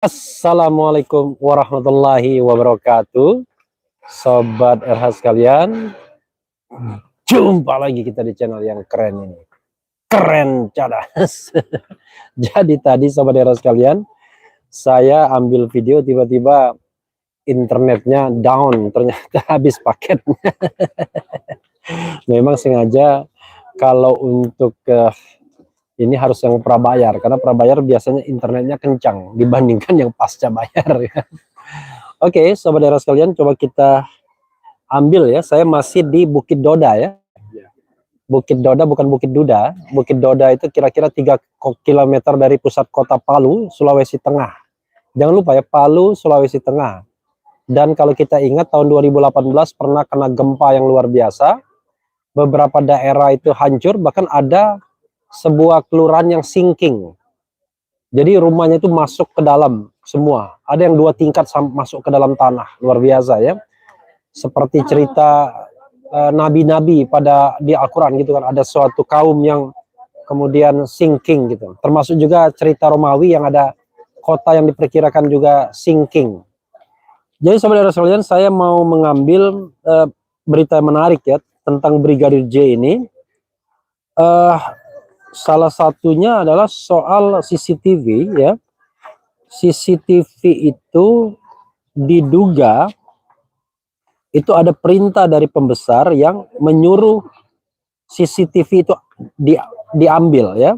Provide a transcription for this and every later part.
Assalamualaikum warahmatullahi wabarakatuh. Sobat RH sekalian, jumpa lagi kita di channel yang keren ini. Keren cadas. Jadi tadi sobat RH sekalian, saya ambil video tiba-tiba internetnya down, ternyata habis paketnya. Memang sengaja kalau untuk ini harus yang prabayar, karena prabayar biasanya internetnya kencang dibandingkan yang pasca bayar ya. Oke, sobat daerah sekalian, coba kita ambil ya. Saya masih di Bukit Doda ya. Bukit Doda bukan Bukit Duda. Bukit Doda itu kira-kira 3 km dari pusat kota Palu, Sulawesi Tengah. Jangan lupa ya, Palu, Sulawesi Tengah. Dan kalau kita ingat tahun 2018 pernah kena gempa yang luar biasa. Beberapa daerah itu hancur, bahkan ada sebuah kelurahan yang sinking. Jadi rumahnya itu masuk ke dalam semua. Ada yang 2 tingkat masuk ke dalam tanah. Luar biasa ya. Seperti cerita nabi-nabi pada di Al-Quran gitu kan. Ada suatu kaum yang kemudian sinking gitu. Termasuk juga cerita Romawi yang ada kota yang diperkirakan juga sinking. Jadi saudara sekalian, saya mau mengambil berita menarik ya tentang Brigadir J ini. Salah satunya adalah soal CCTV ya. CCTV itu diduga itu ada perintah dari pembesar yang menyuruh CCTV itu diambil ya.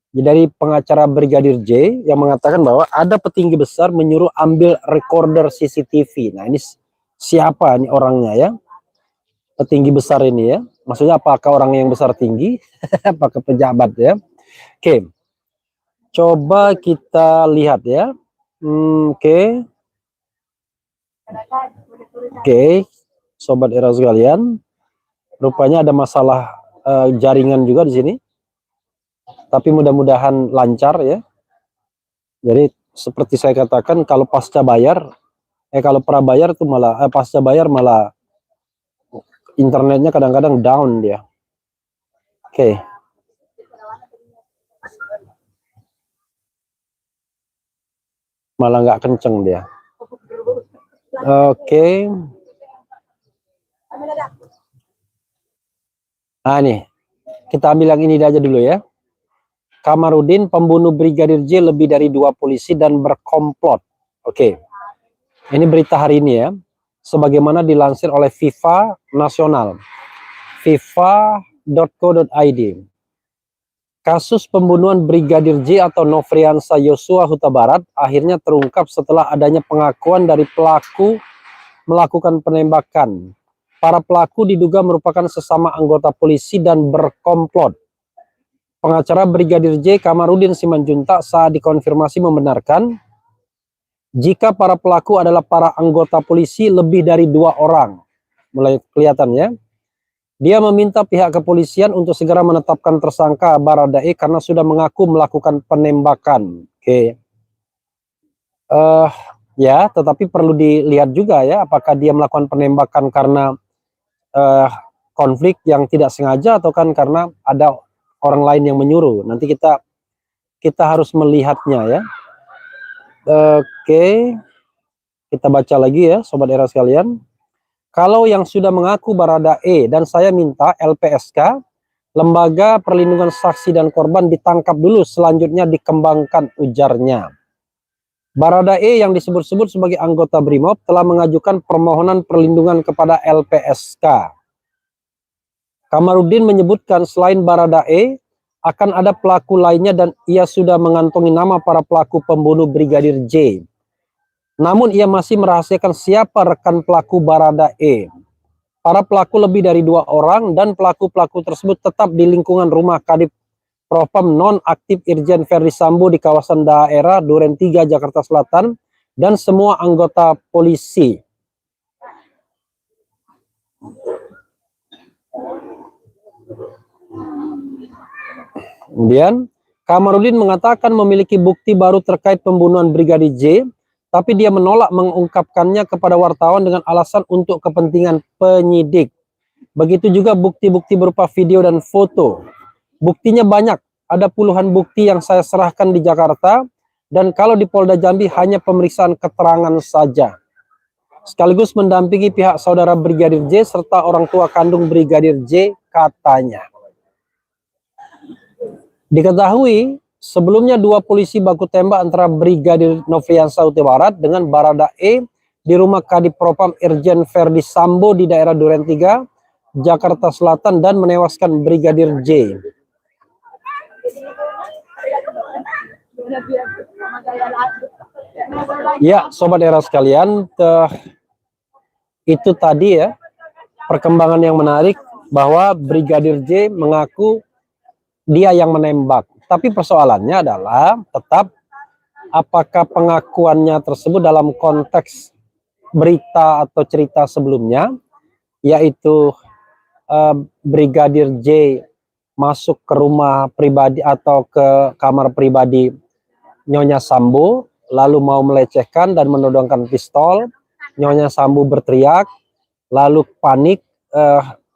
Dari pengacara Brigadir J yang mengatakan bahwa ada petinggi besar menyuruh ambil recorder CCTV. Nah, ini siapa nih orangnya ya? Petinggi besar ini ya. Maksudnya apakah orang yang besar tinggi? Apakah pejabat ya? Oke. Coba kita lihat ya. Oke. Oke, sobat era sekalian, rupanya ada masalah jaringan juga di sini. Tapi mudah-mudahan lancar ya. Jadi seperti saya katakan, kalau pasca bayar, kalau prabayar itu malah pasca bayar malah internetnya kadang-kadang down dia. Oke. Malah nggak kenceng dia. Oke. Nah nih, kita ambil yang ini aja dulu ya. Kamarudin, pembunuh Brigadir J lebih dari 2 polisi dan berkomplot. Oke. Ini berita hari ini ya. Sebagaimana dilansir oleh FIFA Nasional. FIFA.co.id. Kasus pembunuhan Brigadir J atau Nofriansah Yosua Huta Barat akhirnya terungkap setelah adanya pengakuan dari pelaku melakukan penembakan. Para pelaku diduga merupakan sesama anggota polisi dan berkomplot. Pengacara Brigadir J Kamarudin Simanjuntak saat dikonfirmasi membenarkan jika para pelaku adalah para anggota polisi lebih dari 2 orang. Mulai kelihatannya. Dia meminta pihak kepolisian untuk segera menetapkan tersangka Baradae karena sudah mengaku melakukan penembakan. Oke. Ya, tetapi perlu dilihat juga ya, apakah dia melakukan penembakan karena konflik yang tidak sengaja atau kan karena ada orang lain yang menyuruh. Nanti kita harus melihatnya ya. Oke. Kita baca lagi ya, sobat era sekalian. Kalau yang sudah mengaku Baradae dan saya minta LPSK, Lembaga Perlindungan Saksi dan Korban ditangkap dulu, selanjutnya dikembangkan, ujarnya. Baradae yang disebut-sebut sebagai anggota BRIMOB telah mengajukan permohonan perlindungan kepada LPSK. Kamarudin menyebutkan selain Baradae, akan ada pelaku lainnya dan ia sudah mengantongi nama para pelaku pembunuh Brigadir J. Namun ia masih merahasiakan siapa rekan pelaku Baradae. Para pelaku lebih dari 2 orang dan pelaku-pelaku tersebut tetap di lingkungan rumah Kadif Propam non-aktif Irjen Verdi Sambo di kawasan daerah Duren 3 Jakarta Selatan dan semua anggota polisi. Kemudian Kamarudin mengatakan memiliki bukti baru terkait pembunuhan Brigadir J, tapi dia menolak mengungkapkannya kepada wartawan dengan alasan untuk kepentingan penyidik. Begitu juga bukti-bukti berupa video dan foto. Buktinya banyak, ada puluhan bukti yang saya serahkan di Jakarta dan kalau di Polda Jambi hanya pemeriksaan keterangan saja, sekaligus mendampingi pihak saudara Brigadir J serta orang tua kandung Brigadir J, katanya. Diketahui sebelumnya 2 polisi baku tembak antara Brigadir Nofriansah Huta Barat dengan Barada E di rumah Kadif Propam Irjen Verdi Sambo di daerah Duren 3, Jakarta Selatan, dan menewaskan Brigadir J. Ya, sobat era sekalian, itu tadi ya perkembangan yang menarik bahwa Brigadir J mengaku dia yang menembak. Tapi persoalannya adalah tetap apakah pengakuannya tersebut dalam konteks berita atau cerita sebelumnya, yaitu Brigadir J masuk ke rumah pribadi atau ke kamar pribadi Nyonya Sambo, lalu mau melecehkan dan menodongkan pistol. Nyonya Sambo berteriak, lalu panik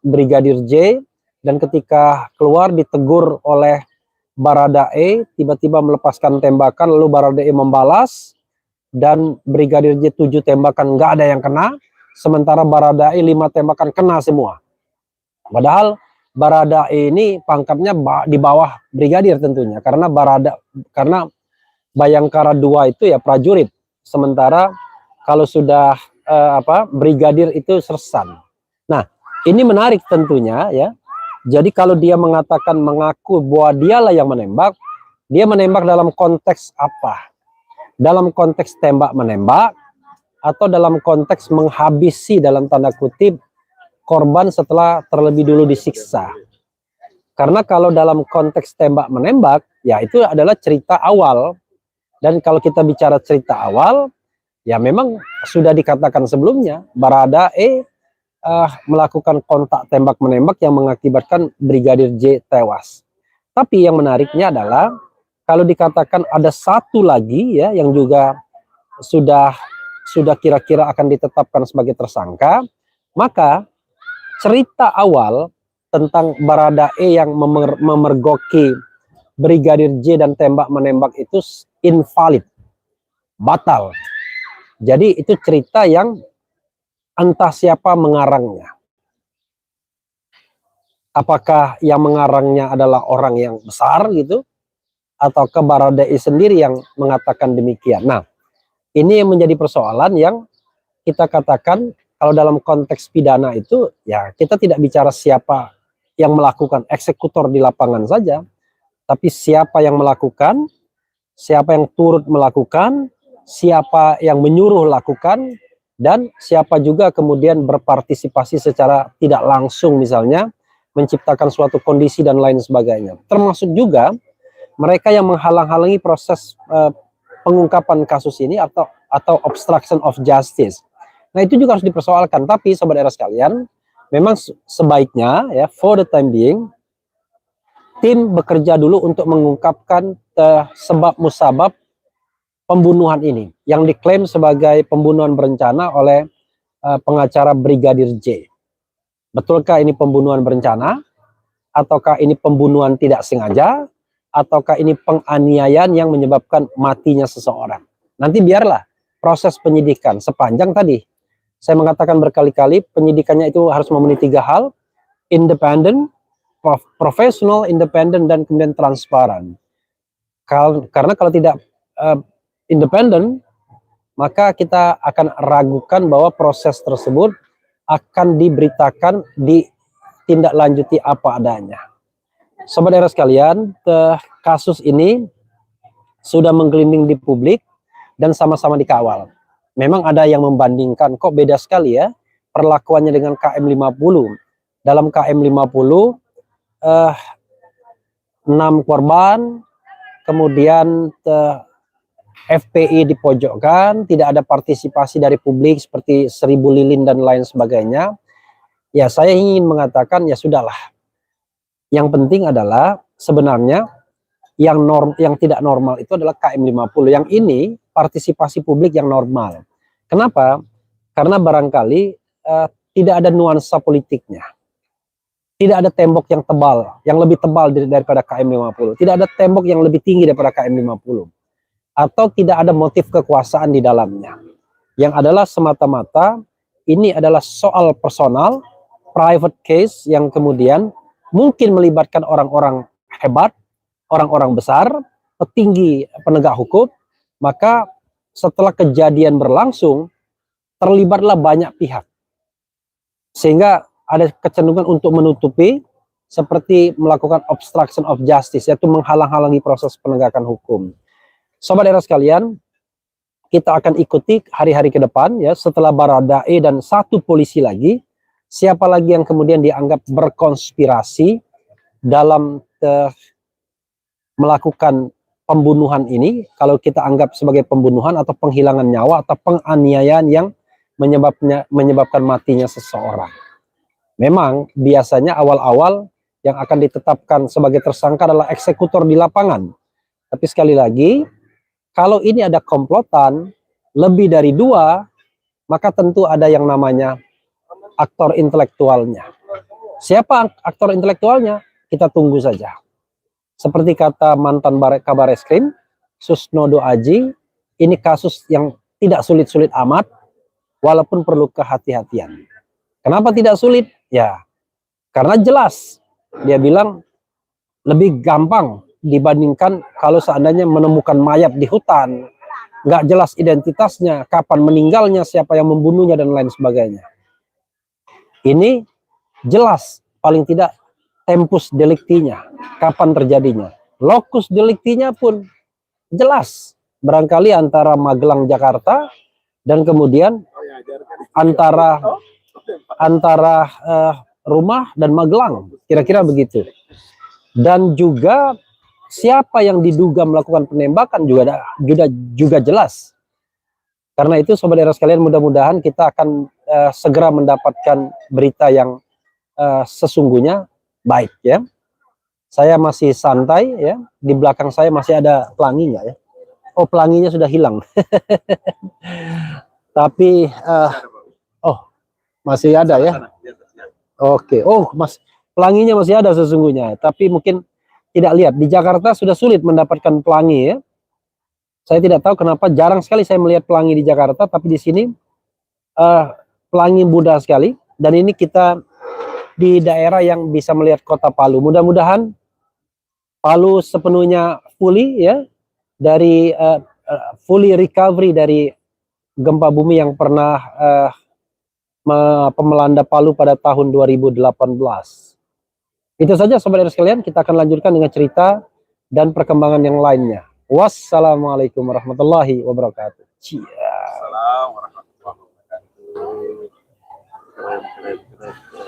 Brigadir J, dan ketika keluar ditegur oleh Barada E, tiba-tiba melepaskan tembakan, lalu Barada E membalas, dan Brigadir J 7 tembakan nggak ada yang kena, sementara Barada E 5 tembakan kena semua. Padahal Barada E ini pangkatnya di bawah Brigadir tentunya, karena Bayangkara 2 itu ya prajurit, sementara kalau sudah Brigadir itu sersan. Nah, ini menarik tentunya ya. Jadi kalau dia mengatakan mengaku bahwa dialah yang menembak, dia menembak dalam konteks apa? Dalam konteks tembak menembak, atau dalam konteks menghabisi dalam tanda kutip korban setelah terlebih dulu disiksa. Karena kalau dalam konteks tembak menembak, ya itu adalah cerita awal. Dan kalau kita bicara cerita awal, ya memang sudah dikatakan sebelumnya, Barada E melakukan kontak tembak menembak yang mengakibatkan Brigadir J tewas. Tapi yang menariknya adalah kalau dikatakan ada satu lagi ya yang juga sudah kira-kira akan ditetapkan sebagai tersangka, maka cerita awal tentang Barada E yang memergoki Brigadir J dan tembak menembak itu invalid, batal. Jadi itu cerita yang entah siapa mengarangnya. Apakah yang mengarangnya adalah orang yang besar gitu, atau ke Barada E sendiri yang mengatakan demikian. Nah, ini yang menjadi persoalan yang kita katakan kalau dalam konteks pidana itu ya kita tidak bicara siapa yang melakukan, eksekutor di lapangan saja, tapi siapa yang melakukan, siapa yang turut melakukan, siapa yang menyuruh lakukan, dan siapa juga kemudian berpartisipasi secara tidak langsung, misalnya menciptakan suatu kondisi dan lain sebagainya. Termasuk juga mereka yang menghalang-halangi proses pengungkapan kasus ini atau obstruction of justice. Nah, itu juga harus dipersoalkan. Tapi sobat era sekalian, memang sebaiknya ya for the time being tim bekerja dulu untuk mengungkapkan sebab musabab pembunuhan ini yang diklaim sebagai pembunuhan berencana oleh pengacara Brigadir J. Betulkah ini pembunuhan berencana? Ataukah ini pembunuhan tidak sengaja? Ataukah ini penganiayaan yang menyebabkan matinya seseorang? Nanti biarlah proses penyidikan sepanjang tadi. Saya mengatakan berkali-kali penyidikannya itu harus memenuhi 3 hal. Independen, profesional, independen, dan kemudian transparan. Karena kalau tidak independen, maka kita akan ragukan bahwa proses tersebut akan diberitakan, ditindaklanjuti apa adanya. Sobat era sekalian, kasus ini sudah menggelinding di publik dan sama-sama dikawal. Memang ada yang membandingkan, kok beda sekali ya perlakuannya dengan KM50. Dalam KM50, 6 korban, kemudian FPI dipojokkan, tidak ada partisipasi dari publik seperti 1000 lilin dan lain sebagainya. Ya, saya ingin mengatakan ya sudahlah. Yang penting adalah sebenarnya yang tidak normal itu adalah KM50. Yang ini partisipasi publik yang normal. Kenapa? Karena barangkali tidak ada nuansa politiknya. Tidak ada tembok yang tebal, yang lebih tebal daripada KM50. Tidak ada tembok yang lebih tinggi daripada KM50. atau tidak ada motif kekuasaan di dalamnya. Yang adalah semata-mata ini adalah soal personal, private case yang kemudian mungkin melibatkan orang-orang hebat, orang-orang besar, petinggi penegak hukum, maka setelah kejadian berlangsung, terlibatlah banyak pihak. Sehingga ada kecenderungan untuk menutupi, seperti melakukan obstruction of justice, yaitu menghalang-halangi proses penegakan hukum. Sobat daerah sekalian, kita akan ikuti hari-hari ke depan ya, setelah Baradae dan satu polisi lagi, siapa lagi yang kemudian dianggap berkonspirasi dalam melakukan pembunuhan ini, kalau kita anggap sebagai pembunuhan atau penghilangan nyawa atau penganiayaan yang menyebabkan matinya seseorang. Memang biasanya awal-awal yang akan ditetapkan sebagai tersangka adalah eksekutor di lapangan. Tapi sekali lagi, kalau ini ada komplotan lebih dari 2, maka tentu ada yang namanya aktor intelektualnya. Siapa aktor intelektualnya? Kita tunggu saja. Seperti kata mantan Kabar Eskrim, Susnodo Aji, ini kasus yang tidak sulit-sulit amat, walaupun perlu kehati-hatian. Kenapa tidak sulit? Ya, karena jelas. Dia bilang lebih gampang dibandingkan kalau seandainya menemukan mayat di hutan, nggak jelas identitasnya, kapan meninggalnya, siapa yang membunuhnya, dan lain sebagainya. Ini jelas, paling tidak tempus delictinya, kapan terjadinya. Lokus delictinya pun jelas, barangkali antara Magelang Jakarta dan kemudian antara rumah dan Magelang, kira-kira begitu. Dan juga siapa yang diduga melakukan penembakan juga jelas. Karena itu sobat daerah sekalian, mudah-mudahan kita akan segera mendapatkan berita yang sesungguhnya baik ya. Saya masih santai ya, di belakang saya masih ada pelangi nggak ya? Oh, pelanginya sudah hilang. Tapi oh, masih ada ya. Oke. Oh, pelanginya masih ada sesungguhnya, tapi mungkin tidak lihat. Di Jakarta sudah sulit mendapatkan pelangi ya. Saya tidak tahu kenapa, jarang sekali saya melihat pelangi di Jakarta, tapi di sini pelangi mudah sekali. Dan ini kita di daerah yang bisa melihat kota Palu. Mudah-mudahan Palu sepenuhnya fully ya, dari fully recovery dari gempa bumi yang pernah melanda Palu pada tahun 2018. Itu saja sobat daerah sekalian, kita akan lanjutkan dengan cerita dan perkembangan yang lainnya. Wassalamualaikum warahmatullahi wabarakatuh. Assalamualaikum warahmatullahi wabarakatuh.